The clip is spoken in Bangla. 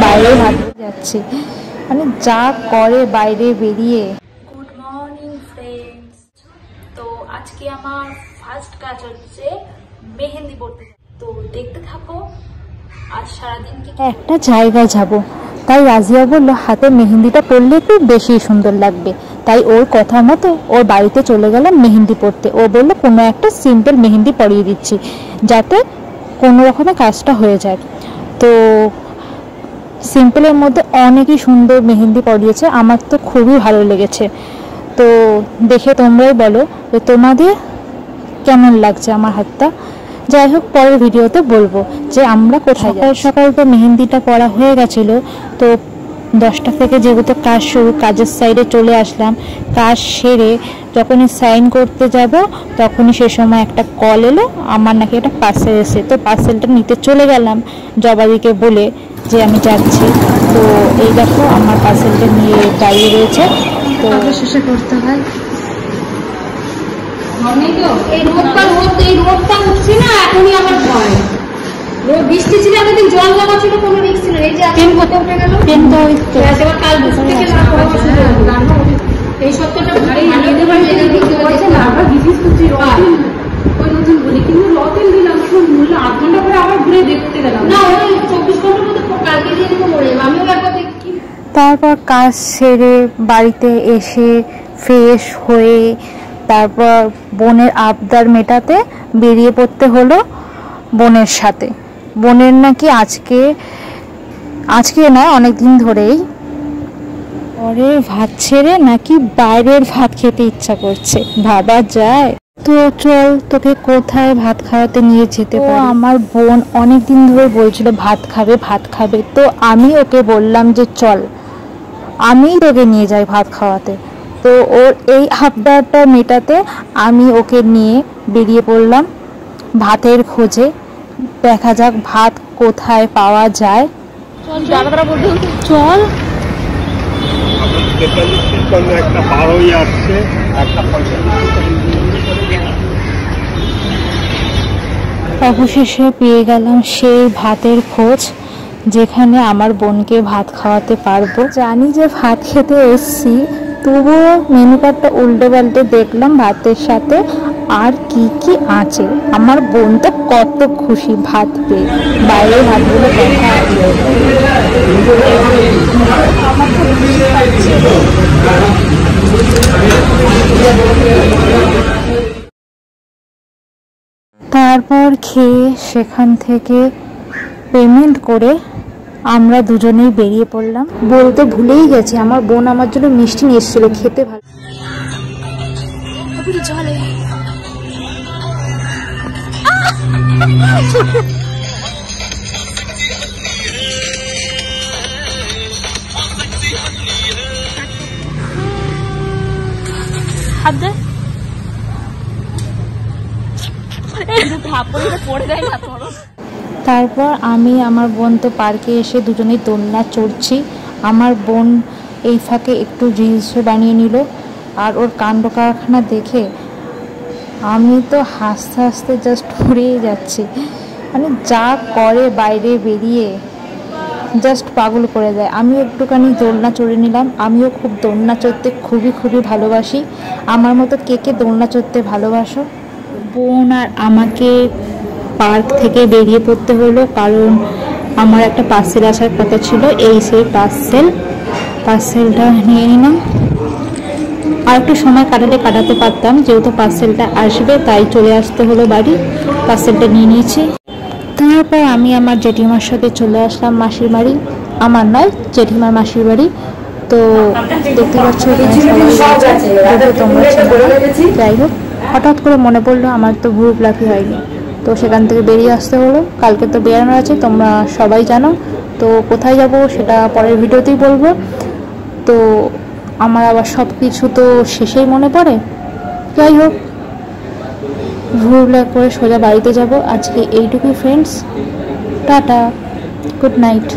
বাইরে হাঁটতে যাচ্ছি, মানে যা করে বাইরে বেরিয়ে। Good morning friends. তো আজকে আমার ফার্স্ট কাজ হচ্ছে মেহেন্দি পড়তে, তো দেখতে থাকো। আজ সারাদিন কি একটা জায়গায় যাব, তাই রাজিয়া বলল হাতে মেহেন্দিটা পরলে একটু বেশি সুন্দর লাগবে। তাই ওর কথা মতো ওর বাড়িতে চলে গেলাম মেহেন্দি পরতে। ও বললো কোনো একটা সিম্পল মেহেন্দি পরিয়ে দিচ্ছি যাতে কোনো রকমের কাজটা হয়ে যায়। তো সিম্পলের মধ্যে অনেকই সুন্দর মেহেন্দি পরিয়েছে, আমার তো খুবই ভালো লেগেছে। তো দেখে তোমরাই বলো যে তোমাদের কেমন লাগছে আমার হাতটা। যাই হোক, পরের ভিডিওতে বলবো যে আমরা কোথায়। সকাল সকাল তো মেহেন্দিটা পরা হয়ে গেছিলো, তো 10টা থেকে যেহেতু কাজ শুরু, কাজের সাইডে চলে আসলাম। কাজ সেরে যখনই সাইন করতে যাব তখনই সে সময় একটা কল এলো, আমার নাকি একটা পার্সেল এসে। তো পার্সেলটা নিতে চলে গেলাম জবাদিকে বলে যে আমি যাচ্ছি। তো এই দেখো আমার পার্সেলটা নিয়ে দাঁড়িয়ে রয়েছে। তো শেষে করতে হয়। এই রোদটা উঠছে না এখনই আমার ভয়। রোদ বৃষ্টি ছিল, এতদিন জল জমা ছিল, কোনো রিস্ক ছিল। এই যে ট্রেন কত উঠে গেল, ট্রেন তো এবার কাল বসে থেকে এই সপ্তাহটা বলি, কিন্তু রতেন দিলাম মূল্য 8 ঘন্টা পরে আবার ঘুরে দেখতে গেলাম না, ওই 24 ঘন্টার মধ্যে কালকে দিয়ে দিতে মরে যাবে। আমিও একবার দেখি। তারপর কাজ সেরে বাড়িতে এসে ফ্রেশ হয়ে তারপর বোনের আবদার মেটাতে বেরিয়ে পড়তে হলো বোনের সাথে। বোনের নাকি আজকে নয়, অনেক দিন ধরেই ঘরের ভাত ছেড়ে নাকি বাইরের ভাত খেতে ইচ্ছা করছে। ভাবা যায়? তো চল তোকে কোথায় ভাত খাওয়াতে নিয়ে যেতে পারি। আমার বোন অনেক দিন ধরে বলছিল ভাত খাবে। তো আমি ওকে বললাম যে চল আমি তোকে নিয়ে যাই ভাত খাওয়াতে। তো ওর এই আবদারটা মেটাতে আমি ওকে নিয়ে বেরিয়ে পড়লাম ভাতের খোঁজে। দেখা যাক ভাত কোথায় পাওয়া যায়। চল। অবশেষে পেয়ে গেলাম সেই ভাতের খোঁজ যেখানে আমার বোনকে ভাত খাওয়াতে পারবো। জানি যে ভাত খেতে এসছি, তবুও মেনু কার্ডটা উল্টে পাল্টে দেখলাম ভাতের সাথে আর কি কি আছে। আমার বোন তো কত খুশি ভাত পেয়ে। বাইরে ভাতগুলো দেখা তারপর খেয়ে সেখান থেকে পেমেন্ট করে আমরা দুজনেই বেরিয়ে পড়লাম। বলতে ভুলেই গেছি, আমার বোন আমার জন্য মিষ্টি নিয়ে এসেছিল, খেতে ভালো। তারপর আমি আমার বোন তো পার্কে এসে দুজনেই দোলনা চড়ছি। আমার বোন এই ফাঁকে একটু রিলসও বানিয়ে নিল। আর ওর কাণ্ড কারখানা দেখে আমি তো হাসতে হাসতে জাস্ট উড়েই যাচ্ছি। মানে যা করে বাইরে বেরিয়ে জাস্ট পাগল করে দেয়। আমিও একটুখানি দোলনা চড়ে নিলাম। আমিও খুব দোলনা চড়তে খুবই ভালোবাসি। আমার মতো কে দোলনা চড়তে ভালোবাসো? বোন আর আমাকে পার্ক থেকে বেরিয়ে পড়তে হলো, কারণ আমার একটা পার্সেল আসার কথা ছিল। এই সেই পার্সেলটা নিয়ে নিলাম। আর একটু সময় কাটাতে পারতাম, যেহেতু পার্সেলটা আসবে তাই চলে আসতে হলো বাড়ি। পার্সেলটা নিয়ে নিয়েছি। তারপর আমি আমার জেঠিমার সাথে চলে আসলাম মাসির বাড়ি। আমার নয়, জেঠিমার মাসির বাড়ি। তো দেখতে পাচ্ছ তোমরা। যাই হোক, হঠাৎ করে মনে পড়লো আমার তো গ্রুপ লাকি হয়নি, তো সেখান থেকে বেরিয়ে আসতে হলো। কালকে তো বেরানো আছে, তোমরা সবাই জানো। তো কোথায় যাব সেটা পরের ভিডিওতেই বলবো। তো আমার আবার সব কিছু তো শেষেই মনে পড়ে। যাই হোক, গ্রুপ করে সোজা বাড়িতে যাব। আজকে এইটুকুই ফ্রেন্ডস, টাটা, গুড নাইট।